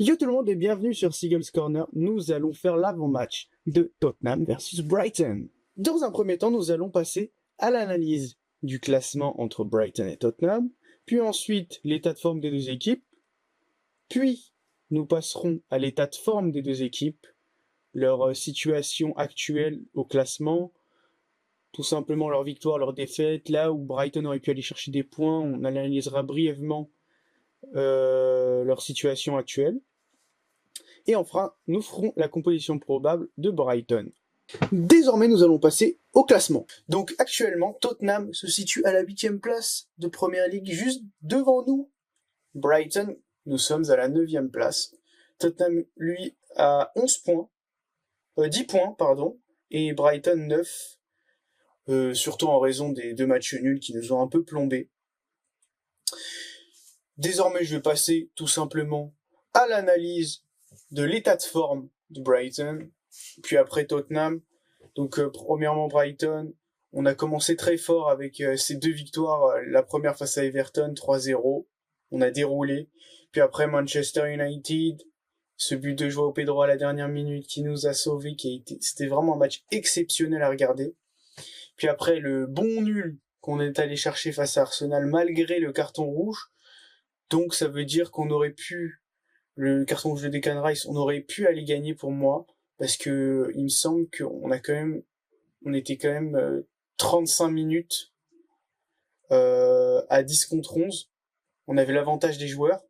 Yo tout le monde et bienvenue sur Seagulls Corner. Nous allons faire l'avant-match de Tottenham versus Brighton. Dans un premier temps, nous allons passer à l'analyse du classement entre Brighton et Tottenham, puis ensuite l'état de forme des deux équipes, puis nous passerons à l'état de forme des deux équipes, leur situation actuelle au classement, tout simplement leur victoire, leur défaite, là où Brighton aurait pu aller chercher des points, on analysera brièvement leur situation actuelle. Et enfin, nous ferons la composition probable de Brighton. Désormais, nous allons passer au classement. Donc actuellement, Tottenham se situe à la 8e place de Première Ligue, juste devant nous. Brighton, nous sommes à la 9e place. Tottenham, lui, a 10 points, et Brighton 9, surtout en raison des deux matchs nuls qui nous ont un peu plombés. Désormais, je vais passer tout simplement à l'analyse de l'état de forme de Brighton, puis après Tottenham. Donc premièrement Brighton, on a commencé très fort avec ces deux victoires, la première face à Everton 3-0, on a déroulé, puis après Manchester United, ce but de Joao Pedro à la dernière minute qui nous a sauvés, c'était vraiment un match exceptionnel à regarder. Puis après le bon nul qu'on est allé chercher face à Arsenal malgré le carton rouge, donc ça veut dire qu'on aurait pu, le carton rouge de Declan Rice, on aurait pu aller gagner pour moi, parce que il me semble on était quand même 35 minutes à 10 contre 11. On avait l'avantage des joueurs,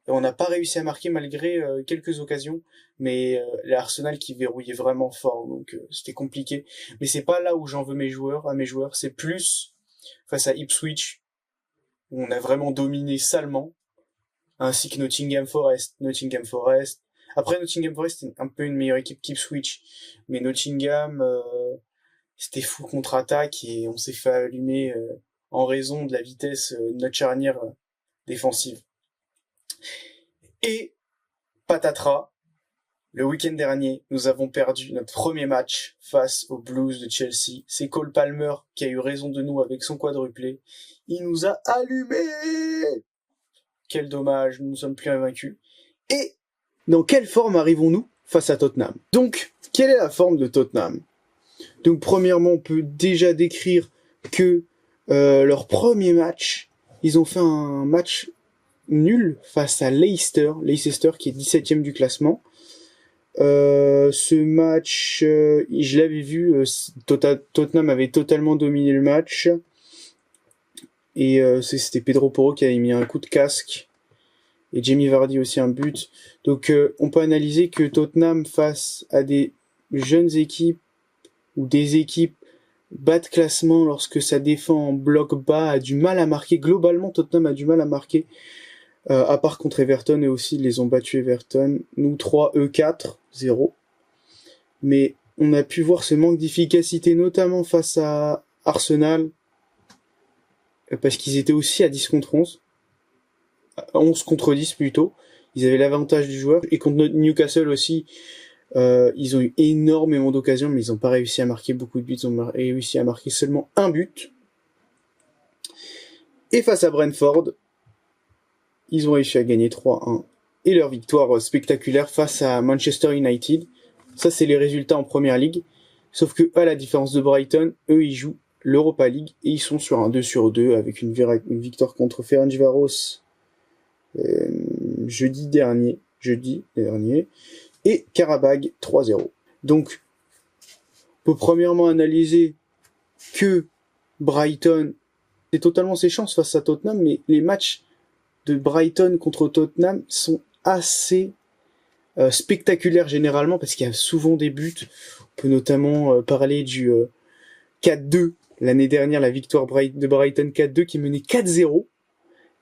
et on n'a pas réussi à marquer malgré quelques occasions, mais l'Arsenal qui verrouillait vraiment fort, donc c'était compliqué. Mais c'est pas là où j'en veux à mes joueurs, c'est plus face à Ipswich, où on a vraiment dominé salement, ainsi que Nottingham Forest. Après, Nottingham Forest, c'est un peu une meilleure équipe qu'Ipswich, mais Nottingham, c'était fou contre-attaque et on s'est fait allumer en raison de la vitesse de notre charnière défensive. Et patatras, le week-end dernier, nous avons perdu notre premier match face aux Blues de Chelsea. C'est Cole Palmer qui a eu raison de nous avec son quadruplé. Il nous a allumés. Quel dommage, nous ne sommes plus invaincus. Et dans quelle forme arrivons-nous face à Tottenham? Donc, quelle est la forme de Tottenham? Donc, premièrement, on peut déjà décrire que leur premier match, ils ont fait un match nul face à Leicester qui est 17e du classement. Ce match, je l'avais vu, Tottenham avait totalement dominé le match. Et c'était Pedro Porro qui avait mis un coup de casque. Et Jamie Vardy aussi un but. Donc on peut analyser que Tottenham face à des jeunes équipes ou des équipes bas de classement lorsque ça défend en bloc bas a du mal à marquer. Globalement, Tottenham a du mal à marquer. À part contre Everton, et aussi ils les ont battus Everton. Nous 3, eux 4, 0. Mais on a pu voir ce manque d'efficacité, notamment face à Arsenal, parce qu'ils étaient aussi à 10 contre 11. 11 contre 10 plutôt. Ils avaient l'avantage du joueur. Et contre Newcastle aussi, ils ont eu énormément d'occasions, mais ils n'ont pas réussi à marquer beaucoup de buts. Ils ont réussi à marquer seulement un but. Et face à Brentford, ils ont réussi à gagner 3-1. Et leur victoire spectaculaire face à Manchester United. Ça, c'est les résultats en Première Ligue. Sauf que, à la différence de Brighton, eux, ils jouent l'Europa League et ils sont sur un 2-2 avec une victoire contre Ferencváros jeudi dernier, et Karabag 3-0. Donc, on peut premièrement analyser que Brighton, c'est totalement ses chances face à Tottenham, mais les matchs de Brighton contre Tottenham sont assez spectaculaires généralement, parce qu'il y a souvent des buts. On peut notamment parler du 4-2, l'année dernière, la victoire de Brighton 4-2 qui menait 4-0.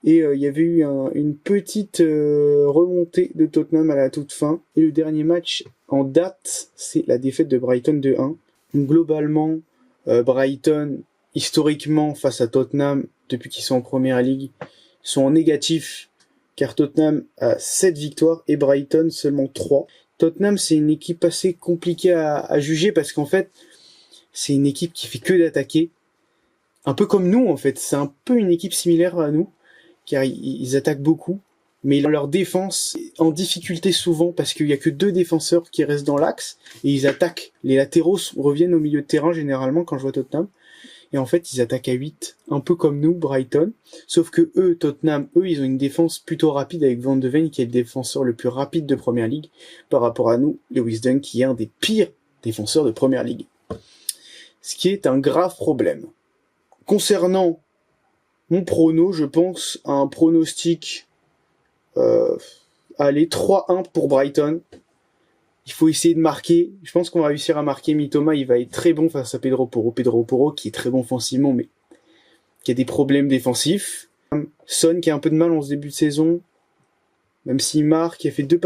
Et il y avait eu une petite remontée de Tottenham à la toute fin. Et le dernier match en date, c'est la défaite de Brighton 2-1. Donc globalement, Brighton, historiquement, face à Tottenham, depuis qu'ils sont en Première Ligue, sont en négatif, car Tottenham a 7 victoires et Brighton seulement 3. Tottenham, c'est une équipe assez compliquée à juger, parce qu'en fait, c'est une équipe qui fait que d'attaquer. Un peu comme nous, en fait. C'est un peu une équipe similaire à nous, car ils attaquent beaucoup. mais leur défense est en difficulté souvent parce qu'il y a que 2 défenseurs qui restent dans l'axe et ils attaquent. Les latéraux reviennent au milieu de terrain généralement quand je vois Tottenham. Et en fait, ils attaquent à 8, un peu comme nous, Brighton. Sauf que Tottenham, ils ont une défense plutôt rapide avec Van de Ven qui est le défenseur le plus rapide de Première Ligue par rapport à nous, Lewis Dunk qui est un des pires défenseurs de Première Ligue. Ce qui est un grave problème. Concernant mon prono, je pense à un pronostic 3-1 pour Brighton. Il faut essayer de marquer. Je pense qu'on va réussir à marquer. Mitoma, il va être très bon face à Pedro Porro. Pedro Porro, qui est très bon offensivement, mais qui a des problèmes défensifs. Son, qui a un peu de mal en ce début de saison. Même s'il marque, il a fait 2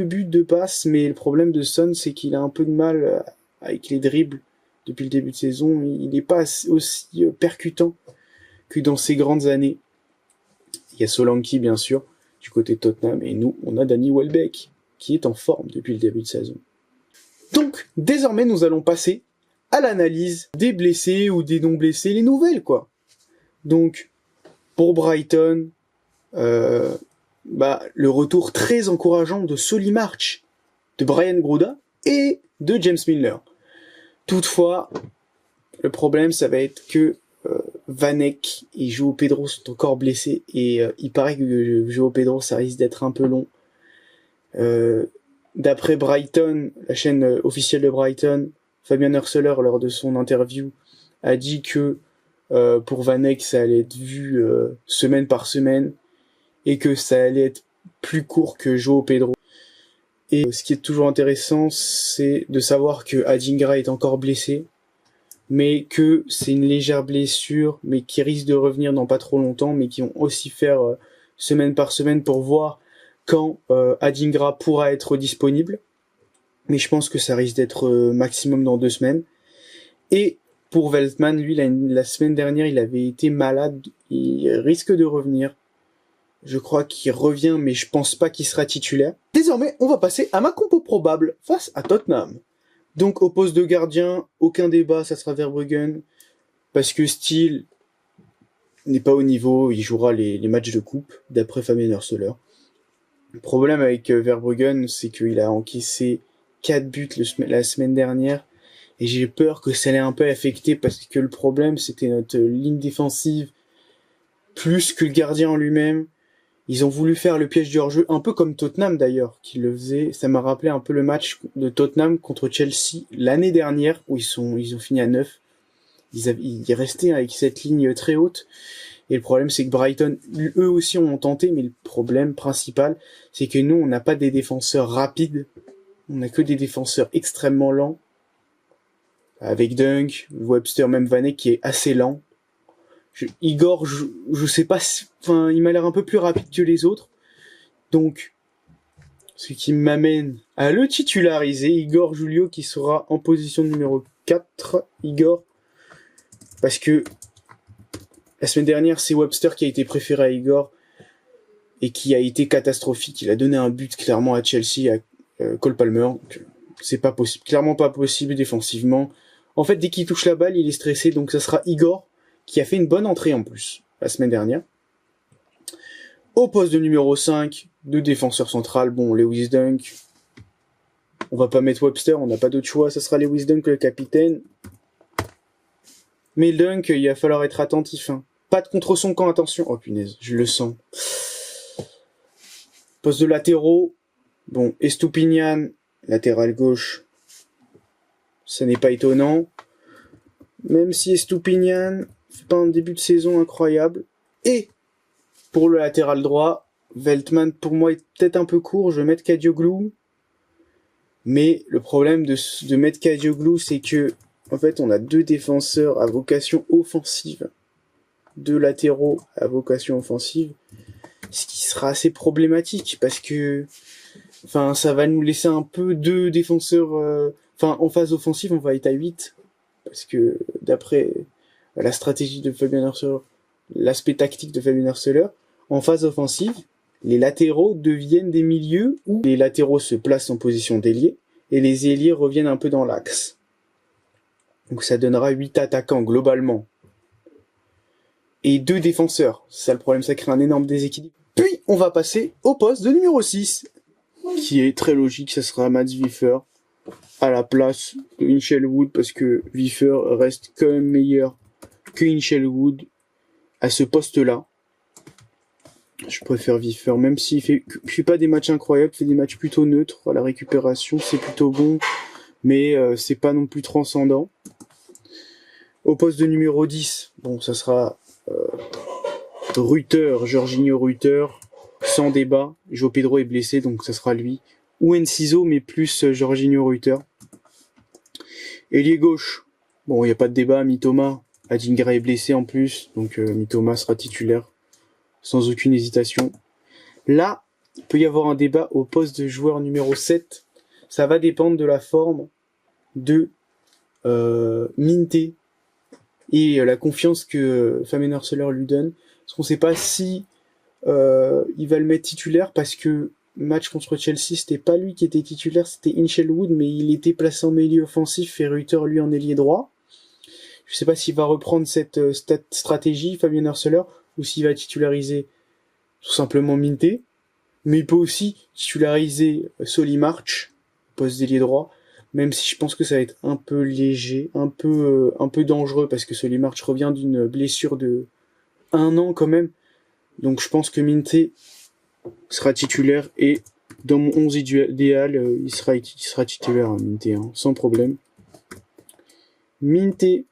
buts, 2 passes. Mais le problème de Son, c'est qu'il a un peu de mal avec les dribbles depuis le début de saison. Il n'est pas aussi percutant que dans ses grandes années. Il y a Solanke, bien sûr, du côté de Tottenham. Et nous, on a Danny Welbeck, qui est en forme depuis le début de saison. Donc, désormais, nous allons passer à l'analyse des blessés ou des non-blessés, les nouvelles, quoi. Donc, pour Brighton, le retour très encourageant de Solly March, de Brian Gruda et de James Milner. Toutefois, le problème, ça va être que Van Eyck et João Pedro sont encore blessés et il paraît que João Pedro, ça risque d'être un peu long. D'après Brighton, la chaîne officielle de Brighton, Fabian Hürzeler, lors de son interview, a dit que pour Van Eyck, ça allait être vu semaine par semaine et que ça allait être plus court que João Pedro. Et ce qui est toujours intéressant, c'est de savoir que Adingra est encore blessé, mais que c'est une légère blessure, mais qui risque de revenir dans pas trop longtemps, mais qui vont aussi faire semaine par semaine pour voir quand Adingra pourra être disponible. Mais je pense que ça risque d'être maximum dans 2 semaines. Et pour Veltman, lui, la semaine dernière, il avait été malade. Il risque de revenir. Je crois qu'il revient, mais je pense pas qu'il sera titulaire. Désormais, on va passer à ma compo probable face à Tottenham. Donc, au poste de gardien, aucun débat, ça sera Verbruggen. Parce que Steele n'est pas au niveau, il jouera les matchs de coupe, d'après Fabien Hürzeler. Le problème avec Verbruggen, c'est qu'il a encaissé 4 buts la semaine dernière. Et j'ai peur que ça l'ait un peu affecté parce que le problème, c'était notre ligne défensive plus que le gardien en lui-même. Ils ont voulu faire le piège du hors-jeu, un peu comme Tottenham d'ailleurs, qui le faisait. Ça m'a rappelé un peu le match de Tottenham contre Chelsea l'année dernière, où ils ont fini à 9. Ils restaient avec cette ligne très haute. Et le problème, c'est que Brighton, eux aussi ont tenté, mais le problème principal, c'est que nous, on n'a pas des défenseurs rapides. On n'a que des défenseurs extrêmement lents. Avec Dunk, Webster, même Van Eyck qui est assez lent. Igor, je sais pas, il m'a l'air un peu plus rapide que les autres. Donc, ce qui m'amène à le titulariser, Igor Julio, qui sera en position numéro 4. Igor, parce que la semaine dernière, c'est Webster qui a été préféré à Igor et qui a été catastrophique. Il a donné un but clairement à Chelsea, à Cole Palmer. Donc, c'est pas possible, clairement pas possible défensivement. En fait, dès qu'il touche la balle, il est stressé, donc ça sera Igor, qui a fait une bonne entrée en plus, la semaine dernière. Au poste de numéro 5, de défenseur central, Lewis Dunk. On va pas mettre Webster, on n'a pas d'autre choix, ça sera Lewis Dunk le capitaine. Mais Dunk, il va falloir être attentif. Pas de contre son camp, attention. Oh punaise, je le sens. Poste de latéraux, Estupiñán, latéral gauche. Ça n'est pas étonnant. Même si Estupiñán fait pas un début de saison incroyable. Et pour le latéral droit, Veltman pour moi est peut-être un peu court. Je vais mettre Kadioglu. Mais le problème de mettre Kadioglu, c'est que en fait on a 2 défenseurs à vocation offensive, 2 latéraux à vocation offensive, ce qui sera assez problématique parce que ça va nous laisser un peu 2 défenseurs. En phase offensive, on va être à 8. Parce que d'après la stratégie de Fabian Hürzeler, l'aspect tactique de Fabian Hürzeler, en phase offensive, les latéraux deviennent des milieux où les latéraux se placent en position d'ailier et les ailiers reviennent un peu dans l'axe. Donc ça donnera 8 attaquants globalement. Et 2 défenseurs. C'est ça le problème, ça crée un énorme déséquilibre. Puis, on va passer au poste de numéro 6, qui est très logique, ça sera Mads Wiffer à la place de Inchel Wood, parce que Wiffer reste quand même meilleur que Inchel Wood à ce poste-là. Je préfère Wiffer, même s'il fait pas des matchs incroyables, il fait des matchs plutôt neutres. À la récupération, c'est plutôt bon, mais c'est pas non plus transcendant. Au poste de numéro 10, bon, ça sera Ruyter, Jorginho Ruyter, sans débat. João Pedro est blessé, donc ça sera lui. Ou Enciso, mais plus Jorginho Ruyter. Ailier gauche, bon, il n'y a pas de débat, Mitoma. Adingra est blessé en plus, donc Mitoma sera titulaire, sans aucune hésitation. Là, il peut y avoir un débat au poste de joueur numéro 7. Ça va dépendre de la forme de Minté et la confiance que Fabian Hürzeler lui donne. Parce qu'on ne sait pas si il va le mettre titulaire, parce que match contre Chelsea, c'était pas lui qui était titulaire, c'était Inchel Wood, mais il était placé en milieu offensif et Ruyter lui en ailier droit. Je sais pas s'il va reprendre cette stratégie, Fabian Hürzeler, ou s'il va titulariser tout simplement Minté. Mais il peut aussi titulariser Solly March, poste d'ailier droit, même si je pense que ça va être un peu léger, un peu dangereux, parce que Solly March revient d'une blessure de 1 an quand même. Donc je pense que Minté sera titulaire, et dans mon 11 idéal, il sera titulaire, hein, Minté, hein, sans problème. Minté,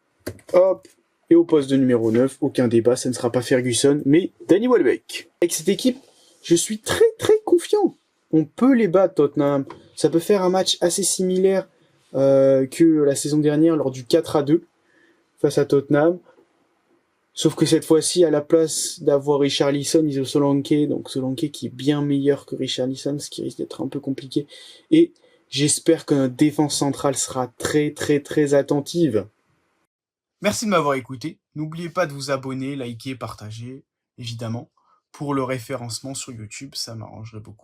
hop, et au poste de numéro 9, aucun débat, ça ne sera pas Ferguson, mais Danny Welbeck. Avec cette équipe, je suis très très confiant. On peut les battre, Tottenham. Ça peut faire un match assez similaire que la saison dernière lors du 4-2 face à Tottenham. Sauf que cette fois-ci, à la place d'avoir Richarlison, ils ont Solanke, donc Solanke qui est bien meilleur que Richarlison, ce qui risque d'être un peu compliqué. Et j'espère que notre défense centrale sera très très très attentive. Merci de m'avoir écouté. N'oubliez pas de vous abonner, liker, partager, évidemment. Pour le référencement sur YouTube, ça m'arrangerait beaucoup.